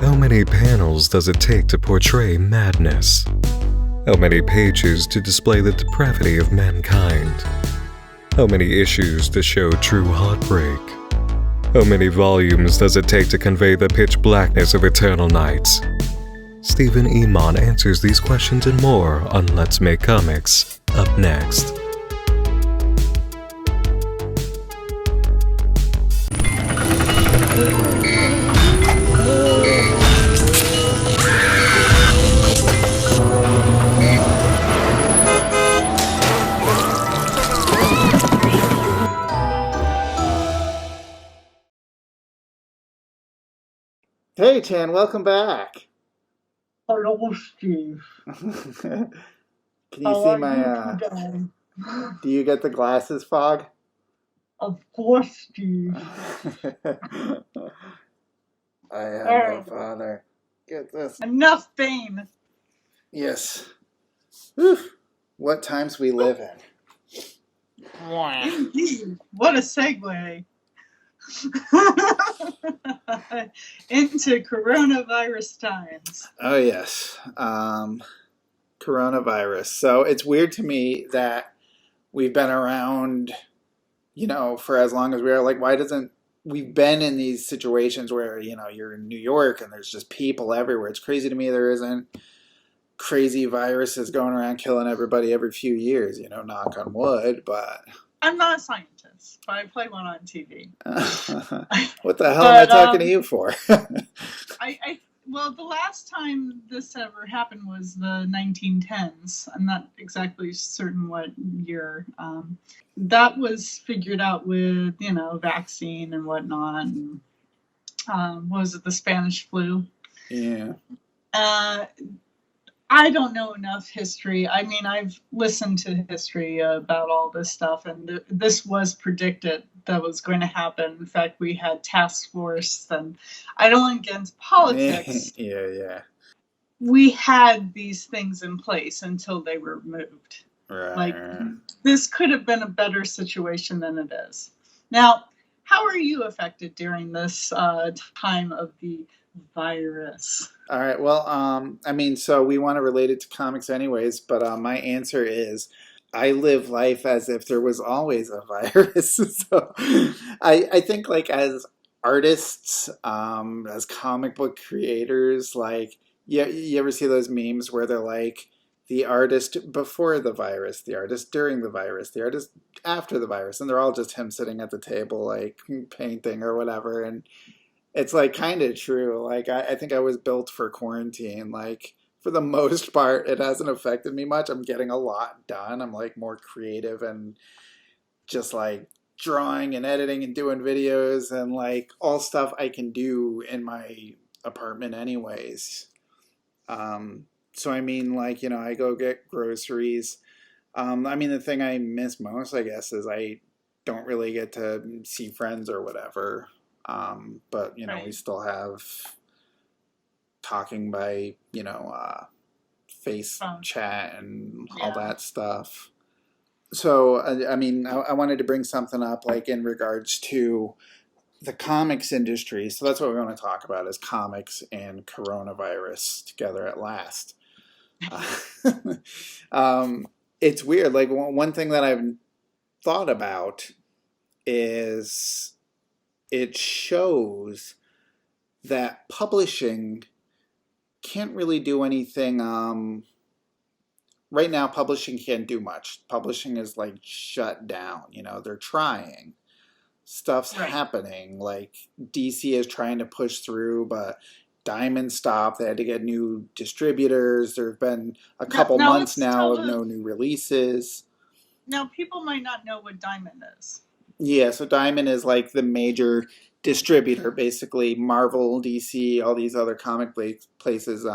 How many panels does it take to portray madness? How many pages to display the depravity of mankind? How many issues to show true heartbreak? How many volumes does it take to convey the pitch blackness of eternal nights? Stephen Emon answers these questions and more on Let's Make Comics, up next. Hey, Chan, welcome back. Hello, Steve. Can you How see are my, you today? do you get the glasses, Fog? Of course, Steve. I have no father. Get this. Enough fame. Yes. Whew. What times we live in. Indeed. What a segue. Into coronavirus times. Oh, yes. Coronavirus. So it's weird to me that we've been around, for as long as we are. Like, why doesn't... We've been in these situations where, you're in New York and there's just people everywhere. It's crazy to me there isn't crazy viruses going around killing everybody every few years, knock on wood, but... I'm not a scientist, but I play one on TV. What the hell am I talking to you for? Well, the last time this ever happened was the 1910s. I'm not exactly certain what year. That was figured out with, vaccine and whatnot. And, what was it, the Spanish flu? Yeah. I don't know enough history. I mean, I've listened to history about all this stuff, and this was predicted that was going to happen. In fact, we had task force, and I don't want to get into politics. Yeah. We had these things in place until they were removed. Right. Like, this could have been a better situation than it is. Now, how are you affected during this time of the virus? All right. Well, so we want to relate it to comics anyways, but my answer is I live life as if there was always a virus. So I think, like, as artists, as comic book creators, like, you ever see those memes where they're like, the artist before the virus, the artist during the virus, the artist after the virus, and they're all just him sitting at the table, like, painting or whatever, and it's, like, kind of true. Like, I think I was built for quarantine. Like, for the most part, it hasn't affected me much. I'm getting a lot done. I'm, like, more creative and just, like, drawing and editing and doing videos and, like, all stuff I can do in my apartment anyways. So, I mean, like, I go get groceries. The thing I miss most, I guess, is I don't really get to see friends or whatever. But, Right. we still have talking by, face chat and all that stuff. So, I wanted to bring something up, like, in regards to the comics industry. So that's what we want to talk about, is comics and coronavirus together at last. It's weird. Like, one thing that I've thought about is it shows that publishing can't really do anything. Right now, publishing can't do much. Publishing is, like, shut down. They're trying. Stuff's happening. Like, DC is trying to push through, but Diamond stopped. They had to get new distributors. There have been a couple months now of no new releases. Now, people might not know what Diamond is. Yeah, so Diamond is, like, the major distributor, basically. Marvel, DC, all these other comic places,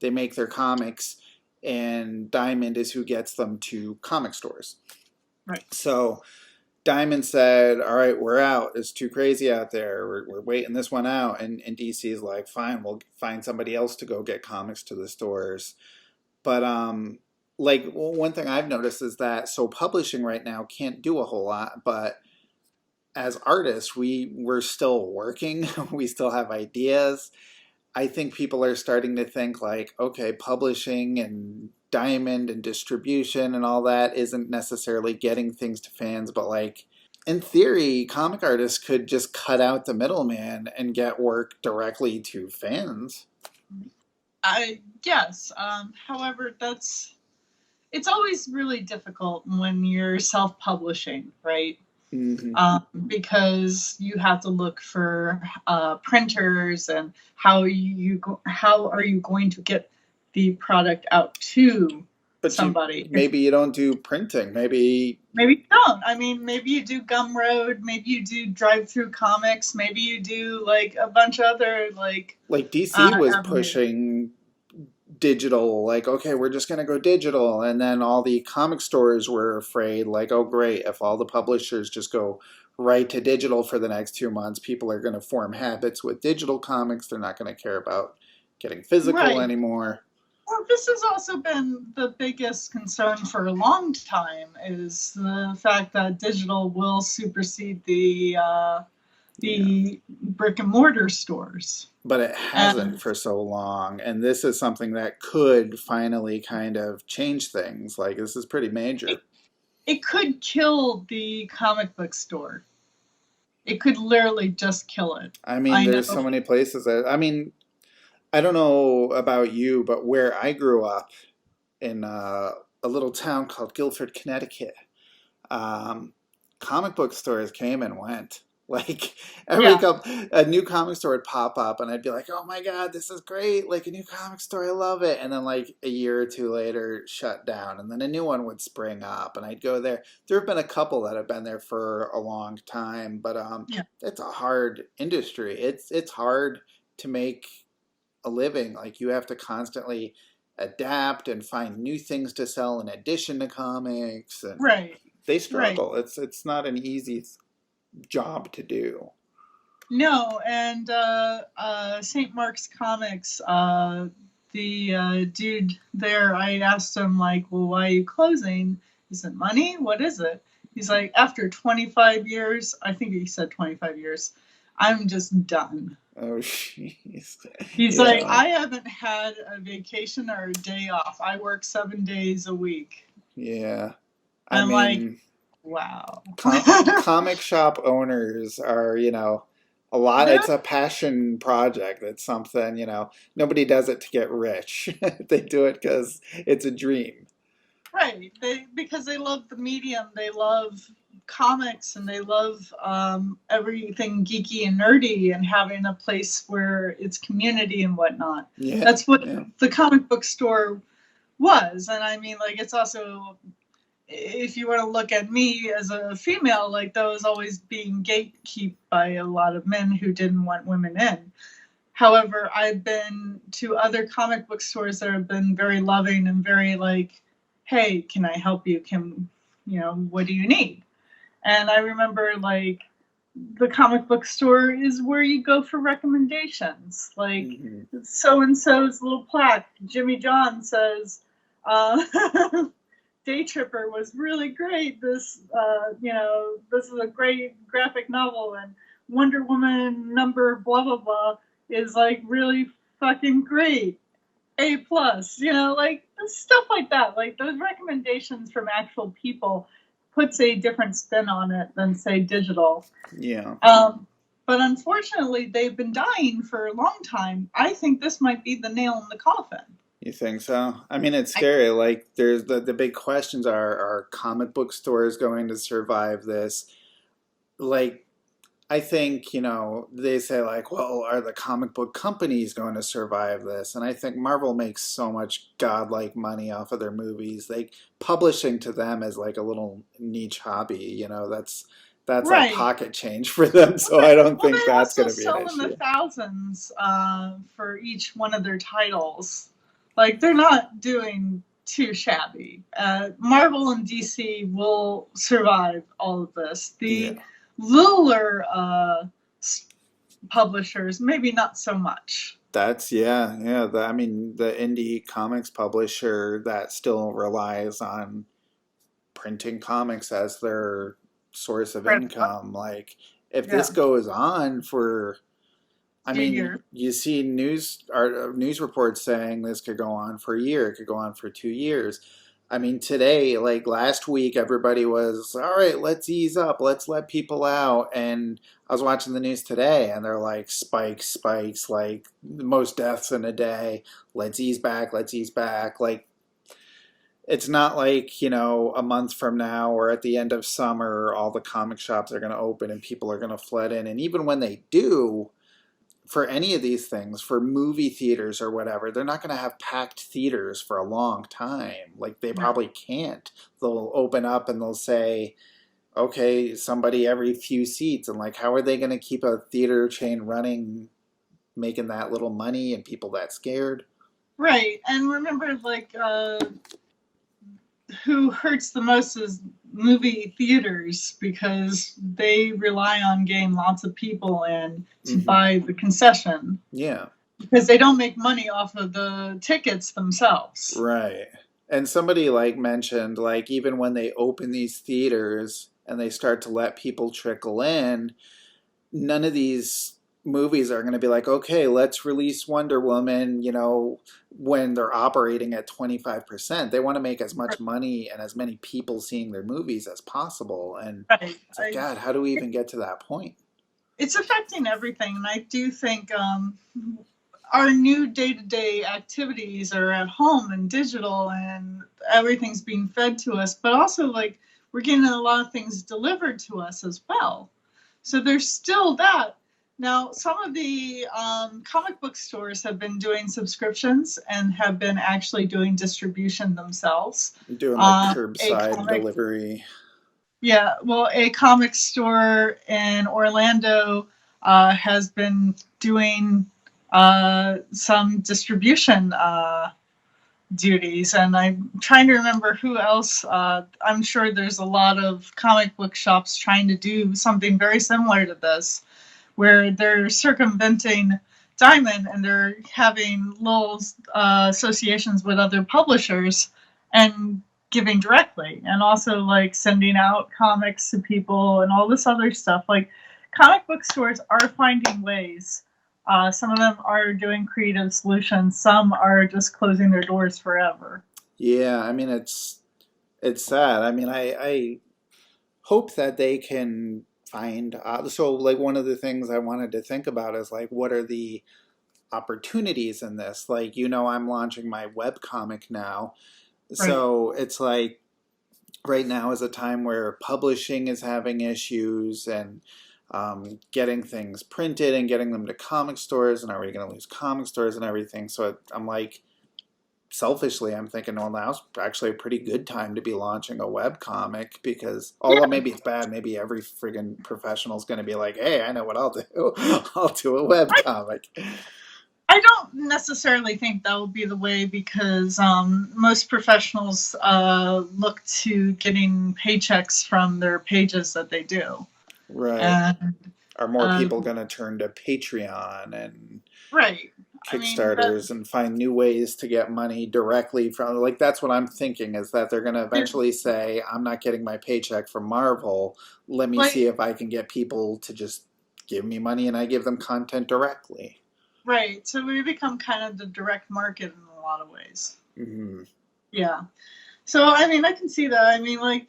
they make their comics, and Diamond is who gets them to comic stores. Right. So Diamond said, all right, we're out. It's too crazy out there. We're waiting this one out. And DC is like, fine, we'll find somebody else to go get comics to the stores. But, like, one thing I've noticed is that, so publishing right now can't do a whole lot, but as artists, we're still working. We still have ideas. I think people are starting to think like, okay, publishing and diamond and distribution and all that isn't necessarily getting things to fans, but like in theory, comic artists could just cut out the middleman and get work directly to fans. I Yes. However, it's always really difficult when you're self-publishing, right? Mm-hmm. Because you have to look for printers and how are you going to get the product out to But somebody? maybe you don't do printing. Maybe you don't. I mean, maybe you do Gumroad, maybe you do drive-through comics, maybe you do like a bunch of other like DC was avenues. pushing digital, like, okay, we're just going to go digital. And then all the comic stores were afraid, like, oh, great, if all the publishers just go right to digital for the next 2 months, people are going to form habits with digital comics. They're not going to care about getting physical anymore. Well, this has also been the biggest concern for a long time, is the fact that digital will supersede the brick and mortar stores. But it hasn't for so long, and this is something that could finally kind of change things. Like, this is pretty major. It could kill the comic book store. It could literally just kill it. I mean, there's so many places that, I mean, I don't know about you, but where I grew up in a little town called Guilford, Connecticut, comic book stores came and went. Like every couple, a new comic store would pop up, and I'd be like, "Oh my god, this is great! Like a new comic store, I love it." And then like a year or two later, shut down, and then a new one would spring up, and I'd go there. There have been a couple that have been there for a long time, but it's a hard industry. It's hard to make a living. Like you have to constantly adapt and find new things to sell in addition to comics, and they struggle. It's not an easy job to do. No, and St. Mark's Comics, the dude there, I asked him like, well, why are you closing? Is it money? What is it? He's like, after 25 years, I think he said 25 years, I'm just done. Oh, jeez. He's like, I haven't had a vacation or a day off. I work 7 days a week. Yeah. I'm like, wow. Comic shop owners are, a lot. It's a passion project. It's something, nobody does it to get rich. They do it because it's a dream. Right. Because they love the medium. They love comics, and they love everything geeky and nerdy, and having a place where it's community and whatnot. Yeah. That's what the comic book store was. And I mean, like, it's also, if you want to look at me as a female, like that was always being gatekept by a lot of men who didn't want women in. However, I've been to other comic book stores that have been very loving and very like, hey, can I help you? What do you need? And I remember like the comic book store is where you go for recommendations. Like so-and-so's little plaque, Jimmy John says, Day Tripper was really great. This is a great graphic novel, and Wonder Woman number blah blah blah is like really fucking great. A+, like stuff like that. Like those recommendations from actual people puts a different spin on it than say digital. Yeah. But unfortunately, they've been dying for a long time. I think this might be the nail in the coffin. You think so? I mean, it's scary. Like, there's the big questions are comic book stores going to survive this? Like, I think, they say like, well, are the comic book companies going to survive this? And I think Marvel makes so much godlike money off of their movies. Like, publishing to them is like a little niche hobby, that's like pocket change for them. So I don't think that's going to be an issue. They also sell in the thousands for each one of their titles. Like, they're not doing too shabby. Marvel and DC will survive all of this. The littler publishers, maybe not so much. That's, the indie comics publisher that still relies on printing comics as their source of income. Like, if this goes on for I A mean, year. you see news reports saying this could go on for a year, it could go on for 2 years. I mean, today, like last week, everybody was, all right, let's ease up, let's let people out. And I was watching the news today, and they're like, spikes, like the most deaths in a day. Let's ease back, let's ease back. Like, it's not like, a month from now or at the end of summer, all the comic shops are going to open and people are going to flood in. And even when they do, for any of these things, for movie theaters or whatever, they're not going to have packed theaters for a long time. Like, they No. probably can't. They'll open up and they'll say, okay, somebody every few seats. And, like, how are they going to keep a theater chain running, making that little money and people that scared? Right. And remember, like, who hurts the most is movie theaters because they rely on getting lots of people in to buy the concession Yeah. because they don't make money off of the tickets themselves. Right. And somebody like mentioned, like, even when they open these theaters and they start to let people trickle in, none of these movies are going to be like, okay, let's release Wonder Woman, when they're operating at 25%. They want to make as much money and as many people seeing their movies as possible. And Right. it's like, God, how do we even get to that point? It's affecting everything. And I do think our new day-to-day activities are at home and digital and everything's being fed to us, but also like we're getting a lot of things delivered to us as well. So there's still that. Now, some of the comic book stores have been doing subscriptions and have been actually doing distribution themselves. Doing like curbside delivery. Yeah, well, a comic store in Orlando has been doing some distribution duties, and I'm trying to remember who else. I'm sure there's a lot of comic book shops trying to do something very similar to this, where they're circumventing Diamond and they're having little associations with other publishers and giving directly, and also like sending out comics to people and all this other stuff. Like, comic book stores are finding ways. Some of them are doing creative solutions. Some are just closing their doors forever. Yeah, I mean, it's sad. I mean, I hope that they can find so like one of the things I wanted to think about is like, what are the opportunities in this? Like, I'm launching my web comic now. So it's like right now is a time where publishing is having issues, and getting things printed and getting them to comic stores, and are we going to lose comic stores and everything? So I'm like, selfishly, I'm thinking, well, now's actually a pretty good time to be launching a web comic, because although maybe it's bad, maybe every friggin' professional is going to be like, hey, I know what I'll do. I'll do a web comic. I don't necessarily think that will be the way, because most professionals look to getting paychecks from their pages that they do. Right. And, are more people going to turn to Patreon and right. Kickstarters and find new ways to get money directly from, like, that's what I'm thinking, is that they're going to eventually say, I'm not getting my paycheck from Marvel. Let me see if I can get people to just give me money and I give them content directly. Right. So we become kind of the direct market in a lot of ways. Mm-hmm. Yeah. So, I mean, I can see that. I mean, like,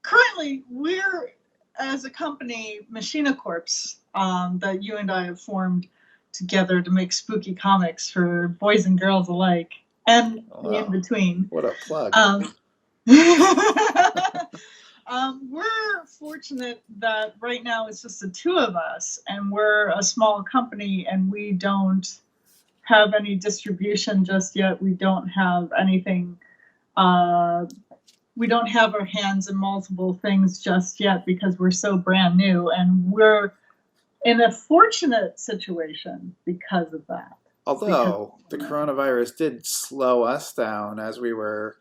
currently we're, as a company, Machina Corps, that you and I have formed together to make spooky comics for boys and girls alike, and the in between. What a plug. We're fortunate that right now it's just the two of us, and we're a small company, and we don't have any distribution just yet. We don't have anything. We don't have our hands in multiple things just yet because we're so brand new, and we're in a fortunate situation because of that. Although the coronavirus did slow us down as we were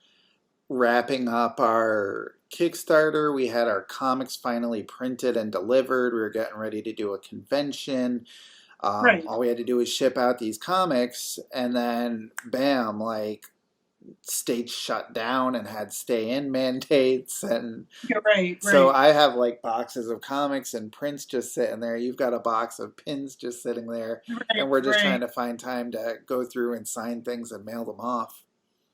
wrapping up our Kickstarter. We had our comics finally printed and delivered. We were getting ready to do a convention. All we had to do was ship out these comics, and then bam, like states shut down and had stay-in mandates, and You're right, so right, I have like boxes of comics and prints just sitting there. You've got a box of pins just sitting there, and right, we're just trying right. to find time to go through and sign things and mail them off.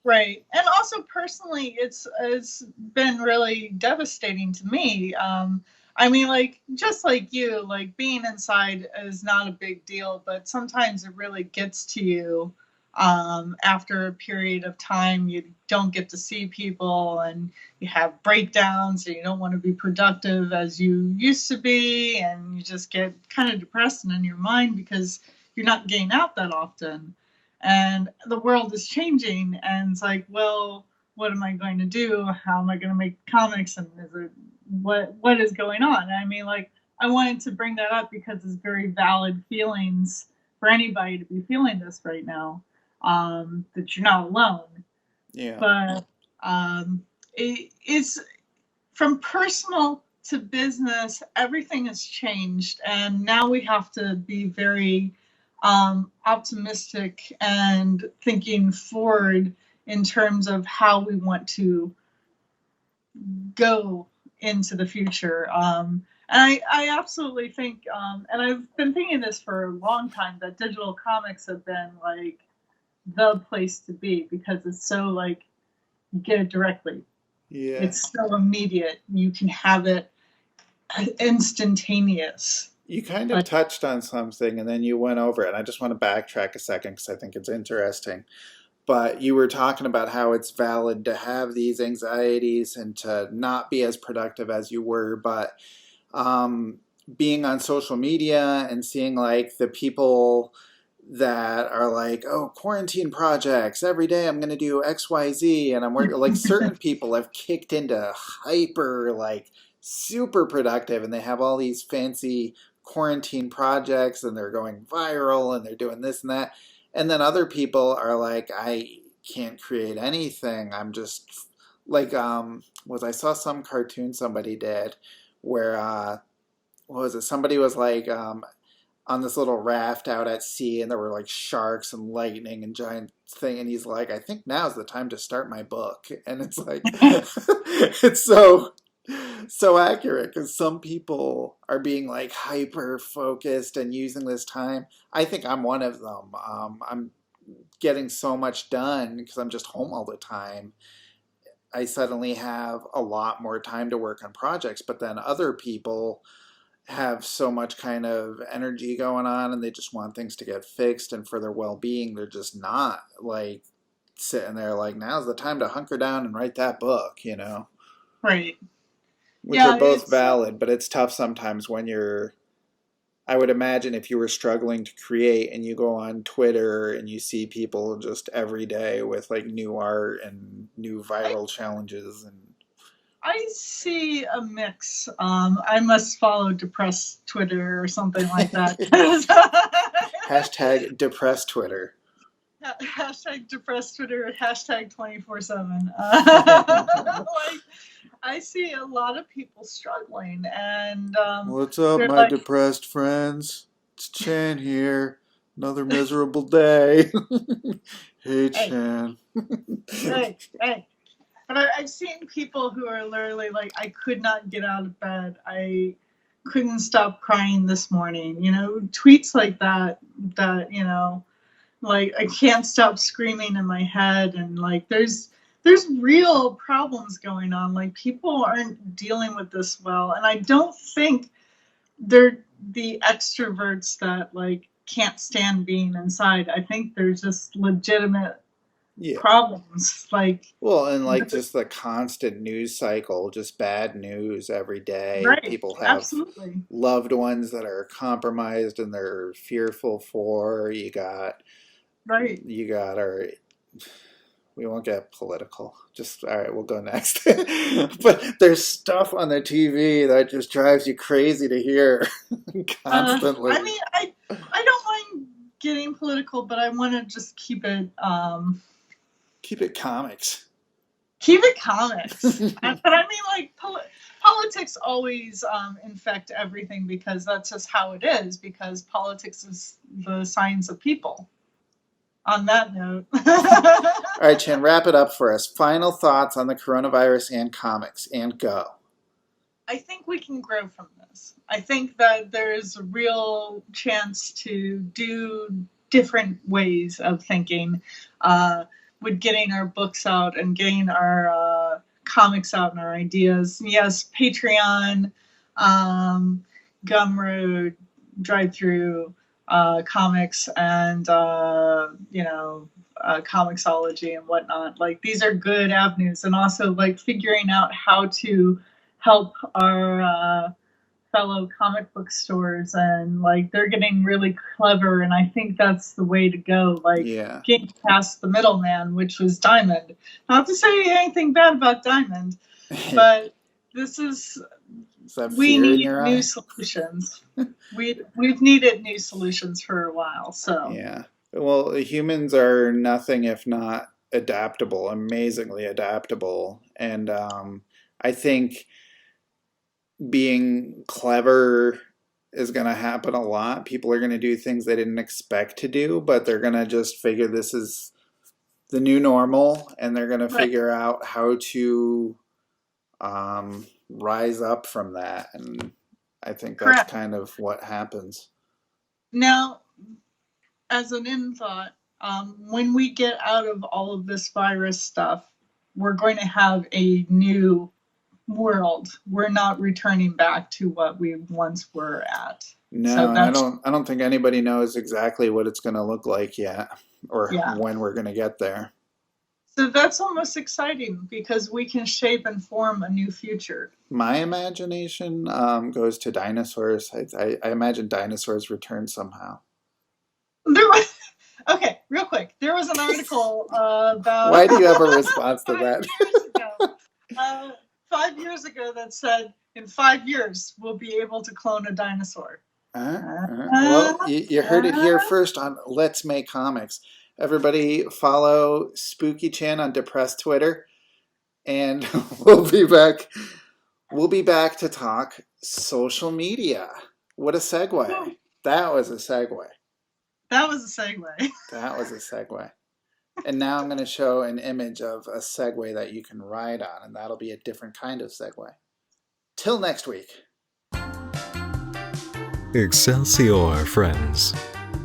Right. And also personally, it's been really devastating to me. I mean, like, just like you, like being inside is not a big deal, but sometimes it really gets to you. After a period of time, you don't get to see people and you have breakdowns and you don't want to be productive as you used to be. And you just get kind of depressed and in your mind because you're not getting out that often, and the world is changing, and it's like, well, what am I going to do? How am I going to make comics? And is it, what is going on? I mean, like, I wanted to bring that up because it's very valid feelings for anybody to be feeling this right now, that you're not alone. Yeah. But it's from personal to business, everything has changed, and now we have to be very optimistic and thinking forward in terms of how we want to go into the future. And I absolutely think, and I've been thinking this for a long time, that digital comics have been like the place to be because it's so like you get it directly. Yeah. It's so immediate. You can have it instantaneous. You kind of Like, touched on something and then you went over it. And I just want to backtrack a second because I think it's interesting. But you were talking about how it's valid to have these anxieties and to not be as productive as you were. But um, being on social media and seeing like the people that are like, oh, quarantine projects every day, I'm going to do XYZ, and I'm working, like, certain people have kicked into hyper, like, super productive, and they have all these fancy quarantine projects and they're going viral and they're doing this and that. And then other people are like, I can't create anything. I'm just like, was I saw some cartoon somebody did where what was it? Somebody was like on this little raft out at sea, and there were like sharks and lightning and giant thing, and he's like, I think now's the time to start my book. And it's like it's so accurate because some people are being like hyper focused and using this time. I think I'm one of them. I'm getting so much done because I'm just home all the time. I suddenly have a lot more time to work on projects, but then other people have so much kind of energy going on and they just want things to get fixed, and for their well-being they're just not like sitting there like, now's the time to hunker down and write that book, right. which are Yeah, both it's valid. But it's tough sometimes when you're, I would imagine if you were struggling to create and you go on Twitter and you see people just every day with like new art and new I, viral challenges. And I see a mix. I must follow depressed Twitter or something like that. hashtag depressed Twitter. Hashtag depressed Twitter, hashtag 24/7. Like, I see a lot of people struggling, and What's up, they're my like, depressed friends? It's Chan here. Another miserable day. Hey, hey, Chan. hey. But I've seen people who are literally like, I could not get out of bed. I couldn't stop crying this morning. Tweets like that, like, I can't stop screaming in my head. And like, there's real problems going on. Like, people aren't dealing with this well. And I don't think they're the extroverts that like can't stand being inside. I think there's just legitimate Yeah. problems. Like, Well, and like just the constant news cycle, just bad news every day. right, People have absolutely. loved ones that are compromised and they're fearful for. Right. You got our, we won't get political. Just, all right, we'll go next. But there's stuff on the TV that just drives you crazy to hear constantly. I mean, I don't mind getting political, but I want to just keep it Keep it comics. comics. But I mean, like, politics always infect everything because that's just how it is. Because politics is the science of people. On that note. All right, Chan, wrap it up for us. Final thoughts on the coronavirus and comics, and go. I think we can grow from this. I think that there's a real chance to do different ways of thinking with getting our books out and getting our comics out and our ideas. Yes, Patreon, Gumroad, Drive-Through, comics, and Comixology and whatnot. Like, these are good avenues, and also like figuring out how to help our fellow comic book stores, and like they're getting really clever, and I think that's the way to go. Like, getting past the middleman, which was Diamond. Not to say anything bad about Diamond, but this is. We need new solutions. We've needed new solutions for a while. So yeah, well, humans are nothing if not adaptable, amazingly adaptable, and I think being clever is going to happen a lot. People are going to do things they didn't expect to do, but they're going to just figure this is the new normal, and they're going to figure out how to rise up from that. And I think that's kind of what happens. Now, as an end thought, when we get out of all of this virus stuff, we're going to have a new world. We're not returning back to what we once were at. No, so I don't think anybody knows exactly what it's going to look like yet, or when we're going to get there. So that's almost exciting because we can shape and form a new future. My imagination goes to dinosaurs. I imagine dinosaurs return somehow. Okay, real quick. There was an article about... Why do you have a response to that? 5 years ago that said, in 5 years, we'll be able to clone a dinosaur. Well, you heard it here first on Let's Make Comics. Everybody follow Spooky Chan on Depressed Twitter, and we'll be back. We'll be back to talk social media. What a segue! That was a segue. That was a segue. That was a segue. And now I'm going to show an image of a segue that you can ride on, and that'll be a different kind of segue. Till next week. Excelsior, friends.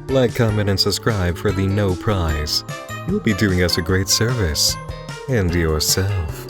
Like, comment, and subscribe for the no prize. You'll be doing us a great service. And yourself.